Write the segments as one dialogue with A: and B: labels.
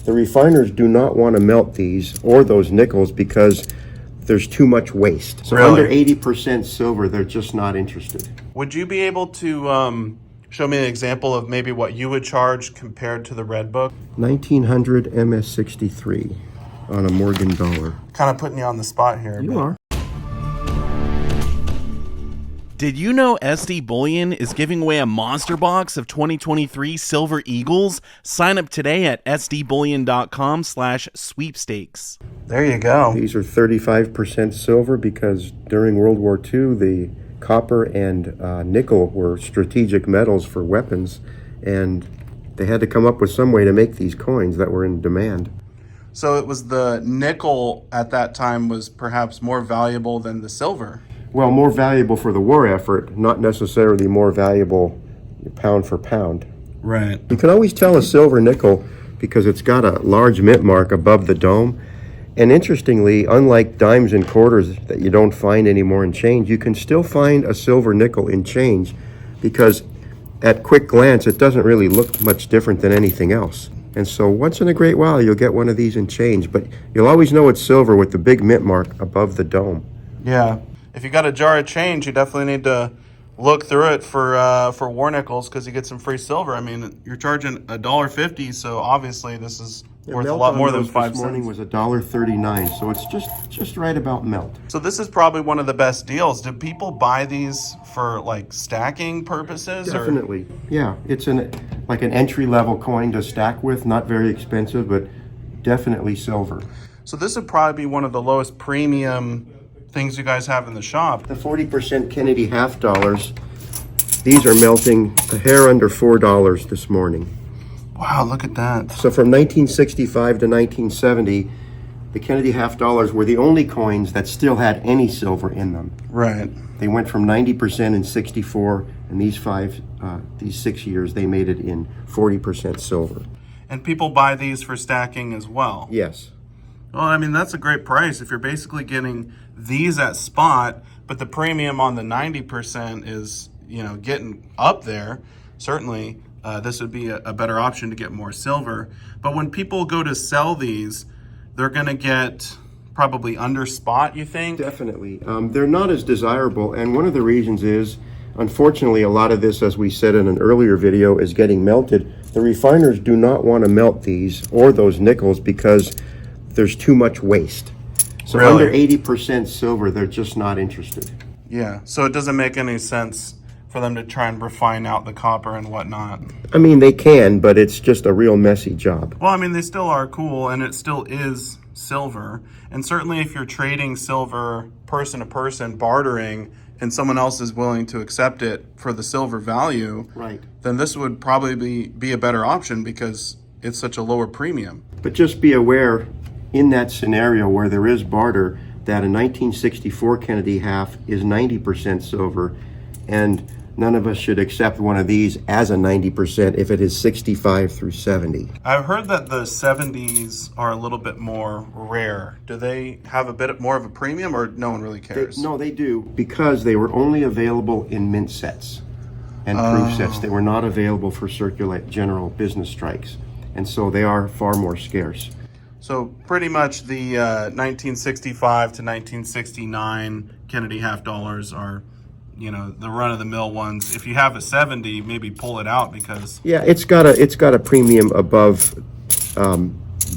A: The refiners do not want to melt these or those nickels because there's too much waste. So
B: Really?
A: under 80% silver, they're just not interested.
B: Would you be able to show me an example of maybe what you would charge compared to the Red Book?
A: 1900 MS63 on a Morgan dollar.
B: Kind of putting you on the spot here.
A: You are.
C: Did you know SD Bullion is giving away a monster box of 2023 Silver Eagles? Sign up today at sdbullion.com/sweepstakes.
B: There you go.
A: These are 35% silver because during World War II, the copper and nickel were strategic metals for weapons, and they had to come up with some way to make these coins that were in demand.
B: So it was the nickel at that time was perhaps more valuable than the silver.
A: Well, more valuable for the war effort, not necessarily more valuable pound for pound.
B: Right.
A: You can always tell a silver nickel because it's got a large mint mark above the dome. And interestingly, unlike dimes and quarters that you don't find anymore in change, you can still find a silver nickel in change because at quick glance, it doesn't really look much different than anything else. And so once in a great while, you'll get one of these in change, but you'll always know it's silver with the big mint mark above the dome.
B: Yeah. If you got a jar of change, you definitely need to look through it for war nickels because you get some free silver. I mean, you're charging $1.50, so obviously this is worth a lot more than 5 cents.
A: This morning was $1.39, so it's just right about melt.
B: So this is probably one of the best deals. Do people buy these for like stacking purposes?
A: Definitely. Yeah, it's like an entry-level coin to stack with, not very expensive, but definitely silver.
B: So this would probably be one of the lowest premium things you guys have in the shop.
A: The 40% Kennedy half dollars, these are melting a hair under $4 this morning.
B: Wow, look at that.
A: So from 1965 to 1970, the Kennedy half dollars were the only coins that still had any silver in them.
B: Right.
A: They went from 90% in 64, and these 6 years, they made it in 40% silver.
B: And people buy these for stacking as well.
A: Yes.
B: Well, I mean, that's a great price if you're basically getting these at spot, but the premium on the 90% is, getting up there. Certainly, this would be a better option to get more silver. But when people go to sell these, they're going to get probably under spot, you think?
A: Definitely. They're not as desirable, and one of the reasons is, unfortunately, a lot of this, as we said in an earlier video, is getting melted. The refiners do not want to melt these or those nickels because there's too much waste. So
B: Really?
A: Under 80% silver, they're just not interested.
B: Yeah, so it doesn't make any sense for them to try and refine out the copper and whatnot.
A: I mean, they can, but it's just a real messy job.
B: Well, I mean, they still are cool, and it still is silver. And certainly if you're trading silver person to person, bartering, and someone else is willing to accept it for the silver value,
A: Right.
B: then this would probably be a better option because it's such a lower premium.
A: But just be aware, in that scenario where there is barter, that a 1964 Kennedy half is 90% silver, and none of us should accept one of these as a 90% if it is 65 through 70.
B: I've heard that the 70s are a little bit more rare. Do they have a bit more of a premium, or no one really cares?
A: No, they do, because they were only available in mint sets and proof sets. They were not available for general business strikes, and so they are far more scarce.
B: So pretty much the 1965 to 1969 Kennedy half dollars are, the run-of-the-mill ones. If you have a 70, maybe pull it out because...
A: Yeah, it's got a premium above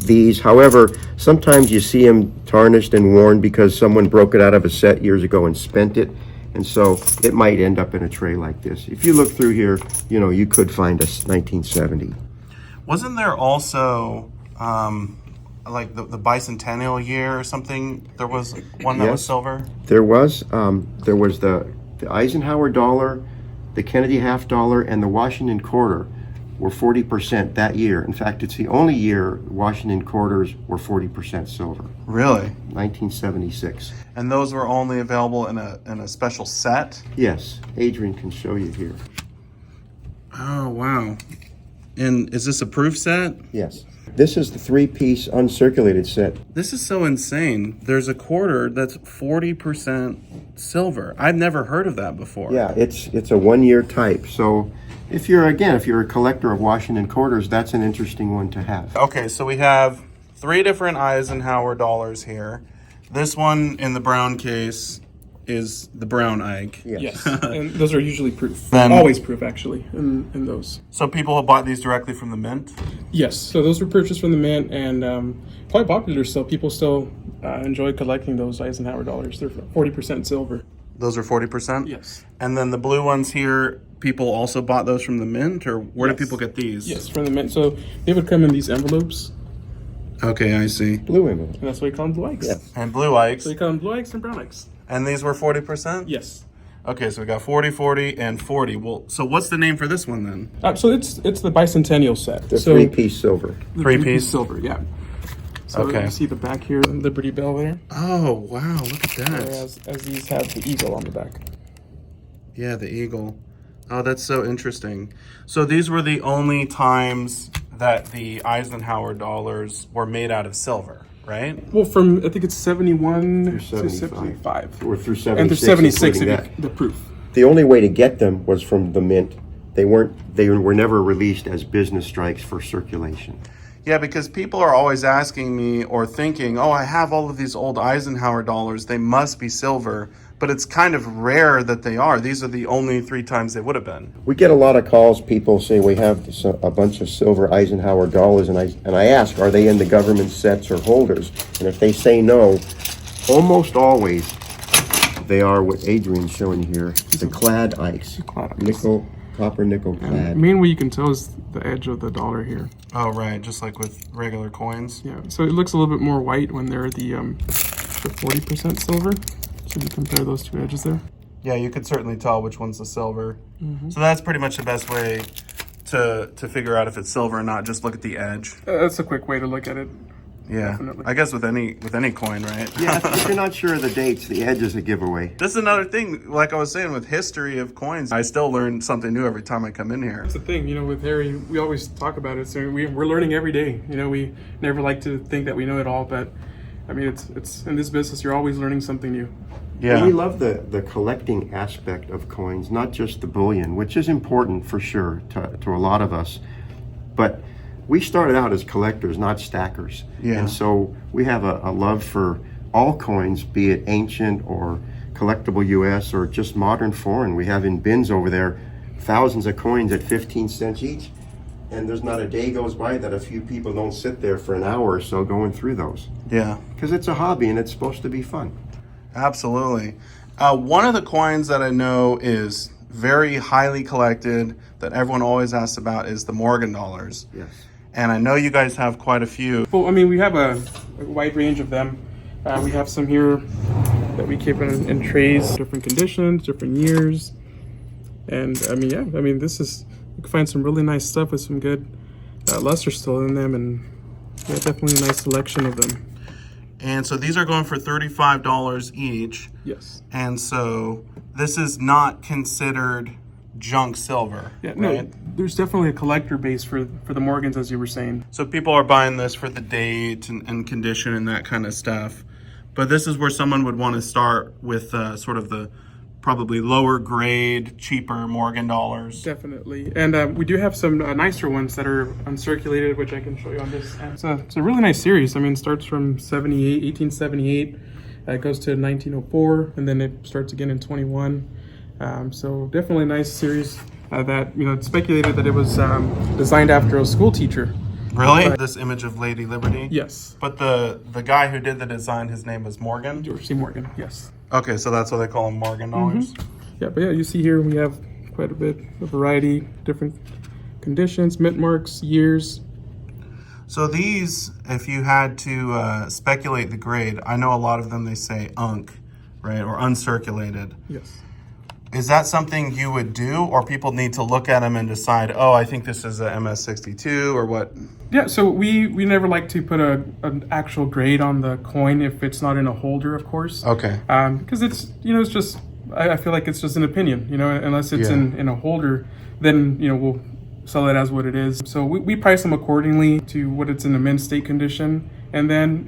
A: these. However, sometimes you see them tarnished and worn because someone broke it out of a set years ago and spent it. And so it might end up in a tray like this. If you look through here, you could find a 1970.
B: Wasn't there also... like the Bicentennial year or something, there was one that was silver?
A: There was the Eisenhower dollar, the Kennedy half dollar, and the Washington quarter were 40% that year. In fact, it's the only year Washington quarters were 40% silver.
B: Really?
A: 1976.
B: And those were only available in a special set?
A: Yes, Adrian can show you here.
B: Oh, wow. And is this a proof set?
A: Yes. This is the 3-piece uncirculated set.
B: This is so insane. There's a quarter that's 40% silver. I've never heard of that before.
A: Yeah, it's a 1-year type. So If you're a collector of Washington quarters, that's an interesting one to have.
B: Okay, so we have 3 different Eisenhower dollars here. This one in the brown case is the brown Ike.
D: Yes, and those are usually proof.
B: Then-
D: Always proof, actually, in those.
B: So people have bought these directly from the mint?
D: Yes, so those were purchased from the mint and quite popular still. People still enjoy collecting those Eisenhower dollars. They're 40% silver.
B: Those are 40%?
D: Yes.
B: And then the blue ones here, people also bought those from the mint, or where do
D: Yes.
B: people get these?
D: Yes, from the mint. So they would come in these envelopes,
B: Okay, I see.
A: Blue envelope.
D: and that's why we call them blue Ikes.
A: Yes.
B: And blue Ikes.
D: So we call them blue Ikes and brown Ikes.
B: And these were 40%?
D: Yes.
B: Okay, so we got 40, 40, and 40. Well, so what's the name for this one then?
D: So it's the Bicentennial set.
A: The
D: so
A: three-piece silver.
D: the
B: Three-piece?
D: silver, yeah. So
B: Okay.
D: you see the back here, Liberty Bell there.
B: Oh, wow, look at that.
D: As these have the eagle on the back.
B: Yeah, the eagle. Oh, that's so interesting. So these were the only times that the Eisenhower dollars were made out of silver, right?
D: Well, from I think it's 71 to
A: 75.
D: 75.
A: Or through 76.
D: And there's 76
A: including
D: if
A: that.
D: the proof.
A: The only way to get them was from the mint. They were never released as business strikes for circulation.
B: Yeah, because people are always asking me or thinking, oh, I have all of these old Eisenhower dollars. They must be silver. But it's kind of rare that they are. These are the only 3 times they would have been.
A: We get a lot of calls. People say we have a bunch of silver Eisenhower dollars, and I ask, are they in the government sets or holders? And if they say no, almost always they are what Adrian's showing here, the clad Ikes,
D: Clad Ikes.
A: nickel, copper nickel clad.
D: Main way you can tell is the edge of the dollar here.
B: Oh, right, just like with regular coins.
D: Yeah, so it looks a little bit more white when they're the 40% silver. So you compare those 2 edges there.
B: Yeah, you could certainly tell which one's the silver. So that's pretty much the best way to figure out if it's silver or not. Just look at the edge.
D: That's a quick way to look at it.
B: Yeah,
D: Definitely.
B: I guess with any coin, right?
A: Yeah, if you're not sure of the dates, the edge is a giveaway.
B: This is another thing, like I was saying, with history of coins, I still learn something new every time I come in here.
D: That's the thing, with Harry, we always talk about it. So we're learning every day. We never like to think that we know it all, but I mean, it's in this business, you're always learning something new.
B: Yeah.
A: We love the collecting aspect of coins, not just the bullion, which is important for sure to a lot of us. But we started out as collectors, not stackers.
B: Yeah.
A: And so we have a love for all coins, be it ancient or collectible US or just modern foreign. We have in bins over there thousands of coins at 15 cents each. And there's not a day goes by that a few people don't sit there for an hour or so going through those.
B: Yeah.
A: Because it's a hobby and it's supposed to be fun.
B: Absolutely. One of the coins that I know is very highly collected that everyone always asks about is the Morgan dollars.
A: Yes.
B: And I know you guys have quite a few.
D: Well, I mean, we have a wide range of them. We have some here that we keep in trays, different conditions, different years. And I mean, this is, you can find some really nice stuff with some good luster still in them, and yeah, definitely a nice selection of them.
B: And so these are going for $35 each.
D: Yes.
B: And so this is not considered junk silver,
D: Yeah,
B: right?
D: no, there's definitely a collector base for the Morgans, as you were saying.
B: So people are buying this for the date and condition and that kind of stuff. But this is where someone would want to start with sort of the probably lower grade, cheaper Morgan dollars.
D: Definitely. And we do have some nicer ones that are uncirculated, which I can show you on this. It's a really nice series. I mean, it starts from 1878, it goes to 1904, and then it starts again in 21. So definitely a nice series that, it's speculated that it was designed after a school teacher.
B: Really? This image of Lady Liberty?
D: Yes.
B: But the guy who did the design, his name was Morgan?
D: George C. Morgan, yes.
B: Okay, so that's why they call them Morgan dollars?
D: Yeah, but yeah, you see here we have quite a bit of variety, different conditions, mint marks, years.
B: So these, if you had to speculate the grade, I know a lot of them they say unk, right, or uncirculated.
D: Yes.
B: Is that something you would do, or people need to look at them and decide, oh, I think this is a MS62 or what?
D: Yeah, so we never like to put an actual grade on the coin if it's not in a holder, of course.
B: Okay.
D: Because it's, it's just, I feel like it's just an opinion, unless it's
B: Yeah.
D: in a holder, then, we'll sell it as what it is. So we price them accordingly to what it's in a mint state condition. And then,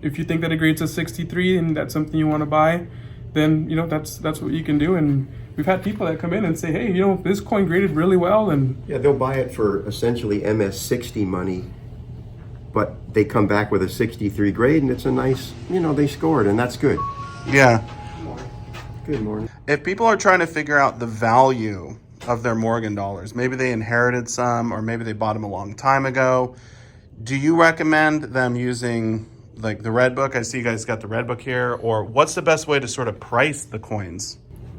D: if you think that it grades a 63 and that's something you want to buy, then that's what you can do. And we've had people that come in and say, hey, this coin graded really well, and
A: Yeah, they'll buy it for essentially MS60 money, but they come back with a 63 grade, and it's a nice, they scored, and that's good.
B: Yeah.
A: Good morning.
B: If people are trying to figure out the value of their Morgan dollars, maybe they inherited some, or maybe they bought them a long time ago, do you recommend them using like the Red Book? I see you guys got the Red Book here. Or what's the best way to sort of price the coins?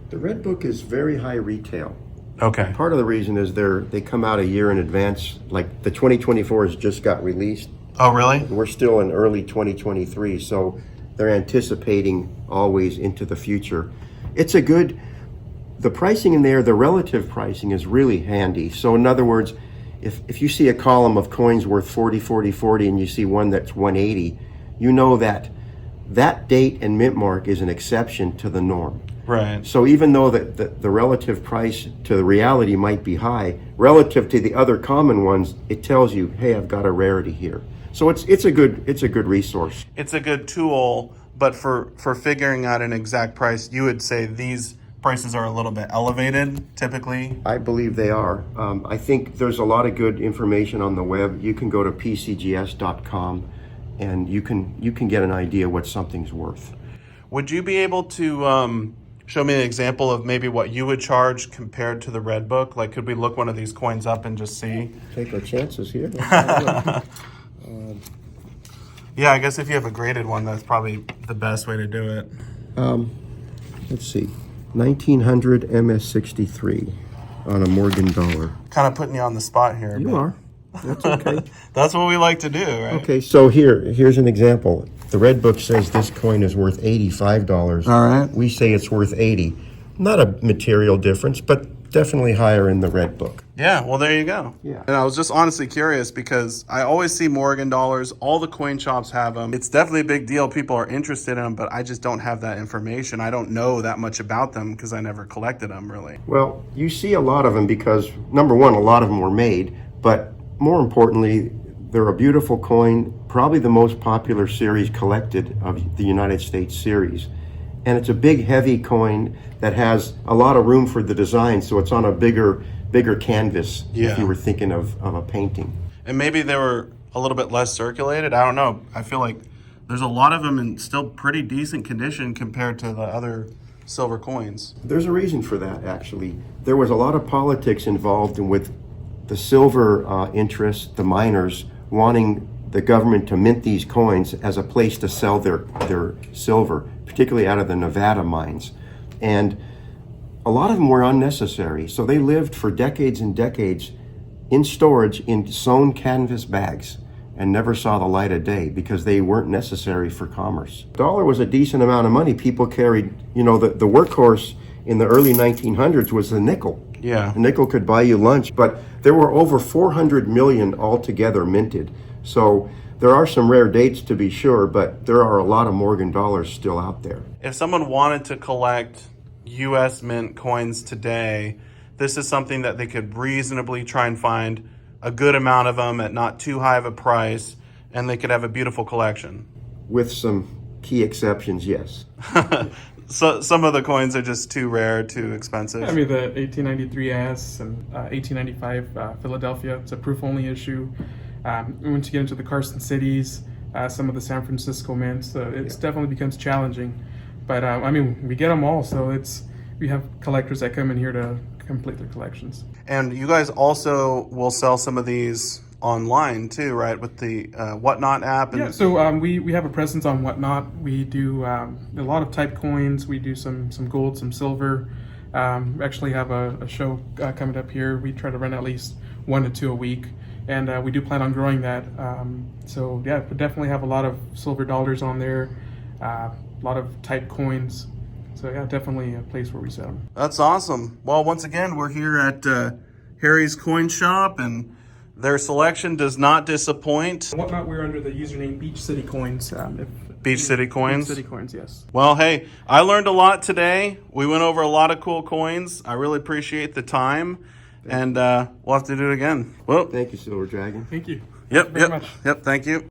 A: The Red Book is very high retail.
B: Okay.
A: Part of the reason is they come out a year in advance. Like the 2024 has just got released.
B: Oh, really?
A: We're still in early 2023, so they're anticipating always into the future. It's the pricing in there, the relative pricing is really handy. So in other words, if you see a column of coins worth 40, 40, 40, and you see one that's 180, you know that date and mint mark is an exception to the norm.
B: Right.
A: So even though the relative price to the reality might be high, relative to the other common ones, it tells you, hey, I've got a rarity here. So it's a good resource.
B: It's a good tool, but for figuring out an exact price, you would say these prices are a little bit elevated typically?
A: I believe they are. I think there's a lot of good information on the web. You can go to pcgs.com and you can get an idea what something's worth.
B: Would you be able to show me an example of maybe what you would charge compared to the Red Book? Like, could we look one of these coins up and just see?
A: Take our chances here.
B: Yeah, I guess if you have a graded one, that's probably the best way to do it.
A: Let's see. 1900 MS63 on a Morgan dollar.
B: Kind of putting you on the spot here.
A: You are. That's okay.
B: That's what we like to do, right?
A: Okay, so here's an example. The Red Book says this coin is worth $85.
B: All right.
A: We say it's worth 80. Not a material difference, but definitely higher in the Red Book.
B: Yeah, well, there you go.
A: Yeah.
B: And I was just honestly curious because I always see Morgan dollars. All the coin shops have them. It's definitely a big deal. People are interested in them, but I just don't have that information. I don't know that much about them because I never collected them, really.
A: Well, you see a lot of them because, number one, a lot of them were made, but more importantly, they're a beautiful coin, probably the most popular series collected of the United States series. And it's a big, heavy coin that has a lot of room for the design, so it's on a bigger canvas if you were thinking of a painting.
B: And maybe they were a little bit less circulated. I don't know. I feel like there's a lot of them in still pretty decent condition compared to the other silver coins.
A: There's a reason for that, actually. There was a lot of politics involved with the silver interests, the miners, wanting the government to mint these coins as a place to sell their silver, particularly out of the Nevada mines. And a lot of them were unnecessary. So they lived for decades and decades in storage in sewn canvas bags and never saw the light of day because they weren't necessary for commerce. Dollar was a decent amount of money. People carried, the workhorse in the early 1900s was the nickel.
B: Yeah.
A: A nickel could buy you lunch, but there were over 400 million altogether minted. So there are some rare dates to be sure, but there are a lot of Morgan dollars still out there.
B: If someone wanted to collect U.S. mint coins today, this is something that they could reasonably try and find a good amount of them at not too high of a price, and they could have a beautiful collection.
A: With some key exceptions, yes.
B: So some of the coins are just too rare, too expensive.
D: I mean, the 1893S and 1895 Philadelphia, it's a proof-only issue. Once you get into the Carson cities, some of the San Francisco mints, it definitely becomes challenging. But I mean, we get them all, so we have collectors that come in here to complete their collections.
B: And you guys also will sell some of these online too, right? With the Whatnot app.
D: Yeah, so we have a presence on Whatnot. We do a lot of type coins. We do some gold, some silver. We actually have a show coming up here. We try to run at least 1 to 2 a week. And we do plan on growing that. So yeah, we definitely have a lot of silver dollars on there, a lot of type coins. So yeah, definitely a place where we sell them.
B: That's awesome. Well, once again, we're here at Harry's Coin Shop, and their selection does not disappoint.
D: Whatnot, we're under the username Beach City Coins.
B: Beach City Coins?
D: Beach City Coins, yes.
B: Well, hey, I learned a lot today. We went over a lot of cool coins. I really appreciate the time. And we'll have to do it again. Well,
A: Thank you, Silver Dragon.
D: Thank you.
B: Yep,
D: Thank you very much.
B: Yep, thank you.